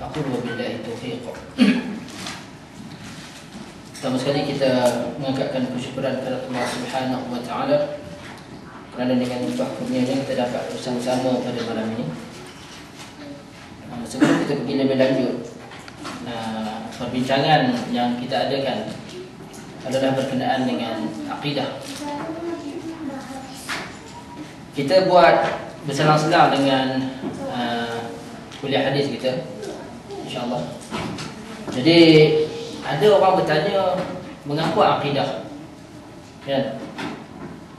Aku wabillahi taufiq. Pertama sekali kita mengangkatkan kesyukuran kepada Allah Subhanahu wa taala kerana dengan limpah kurnianya kita dapat bersama-sama pada malam ini. Sebelum kita pergi lebih lanjut, perbincangan yang kita adakan adalah berkenaan dengan akidah. Kita buat berselang-selang dengan kuliah hadis kita, insya-Allah. Jadi ada orang bertanya mengapa akidah, kan?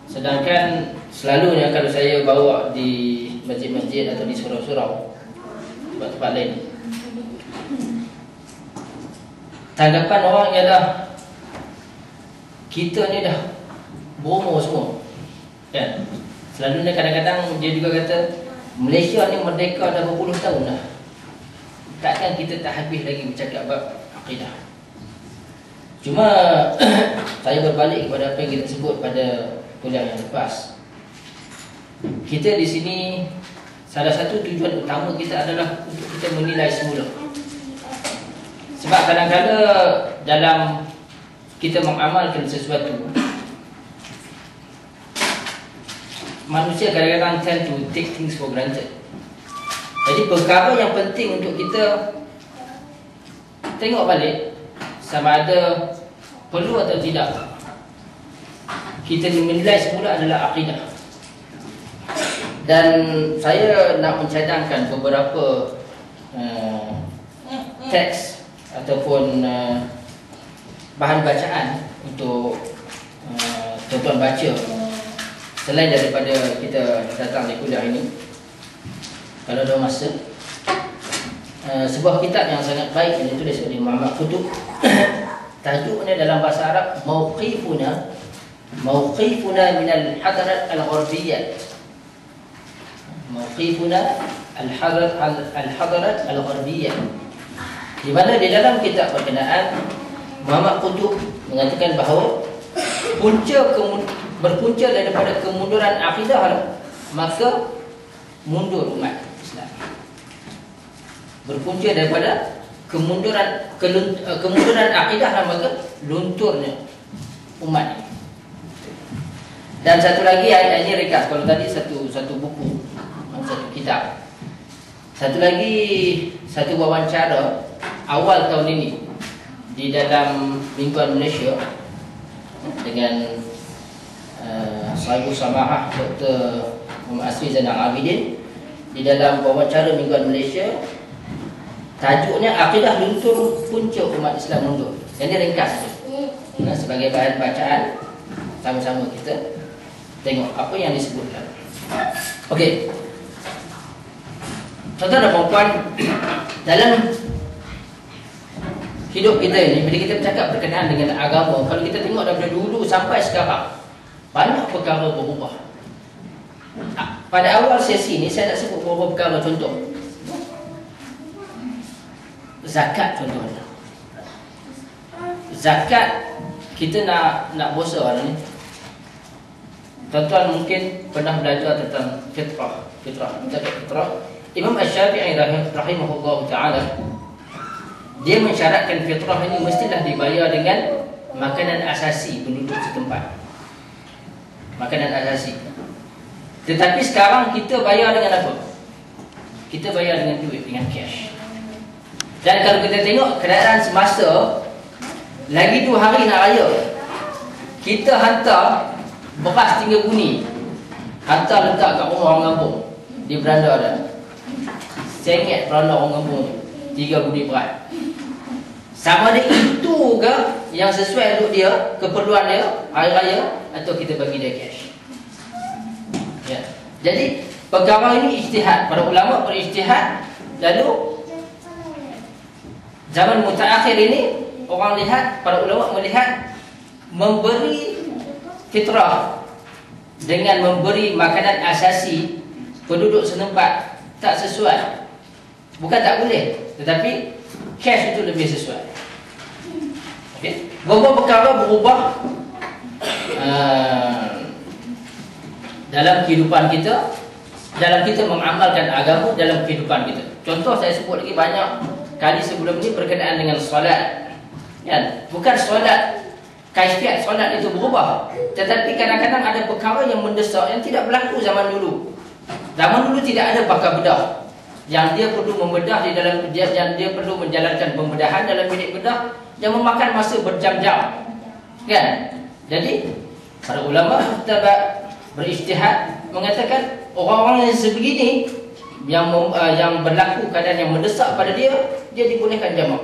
Sedangkan selalunya kalau saya bawa di masjid-masjid atau di surau-surau, tempat-tempat lain, tanggapan orang ialah kita ni dah berumur semua, kan? Selalunya kadang-kadang dia juga kata Malaysia ni merdeka dah berpuluh tahun dah, takkan kita tak habis lagi bercakap bab akidah. Cuma saya berbalik kepada apa yang kita sebut pada kuliah yang lepas. Kita di sini salah satu tujuan utama kita adalah untuk kita menilai semula. Sebab kadang-kadang dalam kita mengamalkan sesuatu, manusia kadang-kadang tend to take things for granted. Jadi perkara yang penting untuk kita tengok balik sama ada perlu atau tidak kita menilai semula adalah akidah. Dan saya nak mencadangkan beberapa teks ataupun bahan bacaan untuk tuan-tuan baca selain daripada kita datang di kuliah ini. Kalau ada masa, sebuah kitab yang sangat baik yang ditulis oleh Muhammad Qutb. Tajuknya dalam bahasa Arab Mauqifuna min al-hadarat al-gharbiyah. Mauqifuna al-hadarat al-gharbiyah. Di mana di dalam kitab berkenaan Muhammad Qutb mengatakan bahawa berpunca daripada kemunduran akidah, maka mundur umat Islam. Berpunca daripada kemunduran akidah, maka lunturnya umat. Dan satu lagi ayat ini ringkas. Kalau tadi satu buku, satu kitab. Satu lagi satu wawancara awal tahun ini di dalam Mingguan Malaysia dengan Sahibul Samahah Dr. Muhammad Asri Zainal Abidin. Di dalam wawancara Mingguan Malaysia, tajuknya akidah luntur punca umat Islam mundur. Yang ini ringkas sebagai bahan bacaan, sama-sama kita tengok apa yang disebutkan. Okey, tuan-tuan dan puan-puan, dalam hidup kita ini, bila kita bercakap berkenaan dengan agama, kalau kita tengok daripada dulu sampai sekarang, banyak perkara berubah. Pada awal sesi ini saya nak sebut beberapa perkara. Contoh zakat, contohnya zakat. Kita nak puasa hari ni, tuan-tuan mungkin pernah belajar tentang fitrah. Imam Asy-Syafi'i rahimahullah ta'ala, dia mensyaratkan fitrah ini mestilah dibayar dengan makanan asasi penduduk setempat, makanan asasi. Tetapi sekarang kita bayar dengan apa? Kita bayar dengan duit, dengan cash. Dan kalau kita tengok keadaan semasa lagi 2 hari nak raya, kita hantar beras 3 buni, hantar letak kat rumah orang kampung di beranda dah. Sengit beranda orang kampung 3 buni beras. Sama ada itu ke yang sesuai untuk dia, keperluan dia hari raya, atau kita bagi dia cash. Ya. Jadi perkara ini ijtihad. Para ulama berijtihad. Lalu zaman mutaakhir ini orang lihat, para ulama melihat memberi fitrah dengan memberi makanan asasi penduduk setempat tak sesuai. Bukan tak boleh, tetapi cash itu lebih sesuai. Okey, beberapa perkara berubah dalam kehidupan kita, dalam kita mengamalkan agama dalam kehidupan kita. Contoh saya sebut lagi banyak kali sebelum ni berkenaan dengan solat. Kan? Bukan solat, kaifiat solat itu berubah. Tetapi kadang-kadang ada perkara yang mendesak yang tidak berlaku zaman dulu. Zaman dulu tidak ada pakar bedah yang dia perlu membedah di dalam yang dia perlu menjalankan pembedahan dalam bilik bedah yang memakan masa berjam-jam. Kan? Jadi para ulama berijtihad mengatakan orang-orang yang sebegini yang berlaku keadaan yang mendesak pada dia dibolehkan jamak.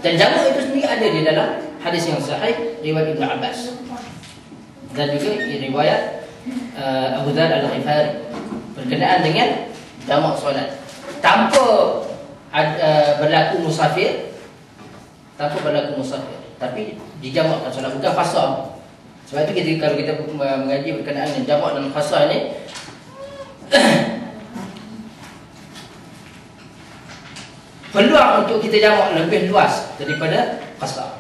Dan jamak itu sendiri ada di dalam hadis yang sahih riwayat Ibn Abbas dan juga riwayat Abu Dzar Al-Ghifari berkenaan dengan jamak solat tanpa berlaku musafir, tapi dijamakkan solat, bukan qasar. Sebab itu kalau kita mengaji berkenaan dengan jamak dan qasar ni peluang untuk kita jamak lebih luas daripada qasar.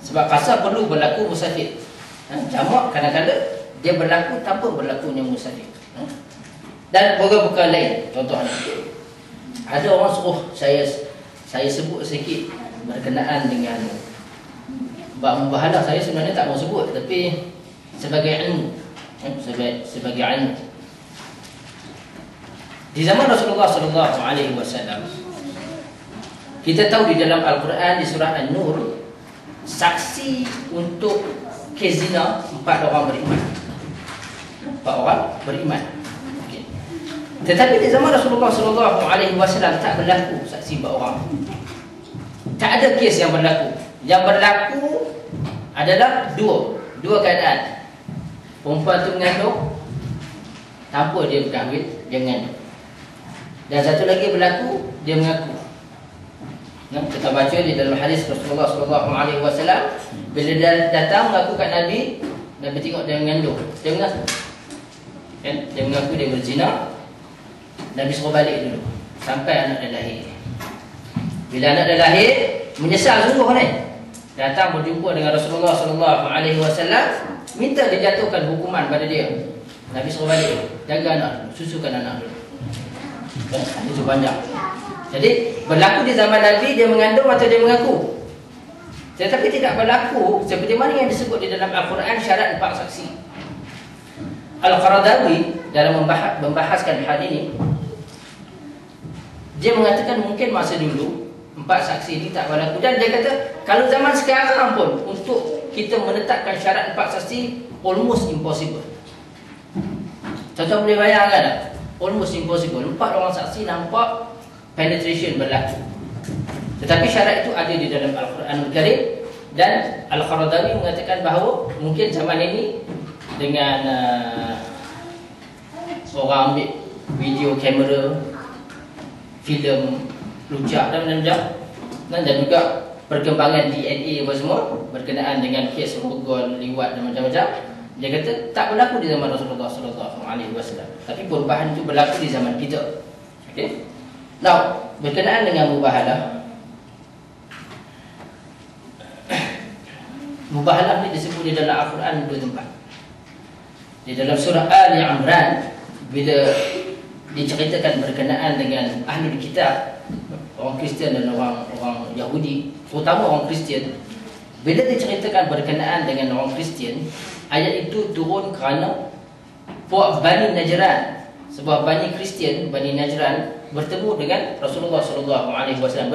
Sebab qasar perlu berlaku musafir. Jamak kadang-kadang dia berlaku tanpa berlakunya musafir. Dan perkara lain, contohnya ada orang suruh saya sebut sikit berkenaan dengan bab mubahalah. Saya sebenarnya tak mau sebut, tapi sebagai ilmu, sebagai ilmu. Di zaman Rasulullah sallallahu alaihi wasallam, kita tahu di dalam Al-Quran di surah An-Nur, saksi untuk kes zina 4 orang beriman. 4 orang beriman. Okay. Tetapi di zaman Rasulullah sallallahu alaihi wasallam tak berlaku saksi 4 orang. Tak ada kes yang berlaku. Yang berlaku adalah dua keadaan. Perempuan tu mengandung tanpa dia berkahwin, dia mengandung. Dan satu lagi berlaku, dia mengaku. Kita baca di dalam hadis Rasulullah SAW, bila dia datang mengaku kat Nabi, Nabi tengok dia mengandung, dia mengaku. Dia mengaku dia berzina. Nabi suruh balik dulu sampai anak dia lahir. Bila anak dia lahir, menyesal sungguh ni, datang berjumpa dengan Rasulullah SAW, minta dijatuhkan hukuman pada dia. Nabi suruh balik, jaga anak, susukan anak dulu. Itu panjang. Jadi berlaku di zaman Nabi dia mengandung atau dia mengaku. Tetapi tidak berlaku seperti mana yang disebut di dalam Al-Quran syarat 4 saksi. Al-Qaradawi dalam membahaskan hal ini, dia mengatakan mungkin masa dulu 4 saksi ini tak berlaku. Dan dia kata kalau zaman sekarang pun untuk kita menetapkan syarat 4 saksi almost impossible. Contoh boleh bayangkan tak? Almost impossible. 4 orang saksi nampak penetration berlaku. Tetapi syarat itu ada di dalam Al-Quran Al-Karim. Dan Al-Qaradawi mengatakan bahawa mungkin zaman ini dengan orang ambil video kamera, filem lucak dan juga perkembangan DNA apa semua berkenaan dengan kes rogol, liwat dan macam-macam. Dia kata tak berlaku di zaman Rasulullah SAW. Tapi perubahan itu berlaku di zaman kita. Okey. Now, berkenaan dengan mubahalah. Mubahalah ni disebut di dalam Al-Quran 2 tempat. Di dalam surah Ali Imran, bila diceritakan berkenaan dengan Ahlul Kitab, orang Kristian dan orang Yahudi, terutama orang Kristian, bila diceritakan berkenaan dengan orang Kristian, ayat itu turun kerana puak Bani Najran, sebuah Bani Kristian, Bani Najran bertemu dengan Rasulullah SAW.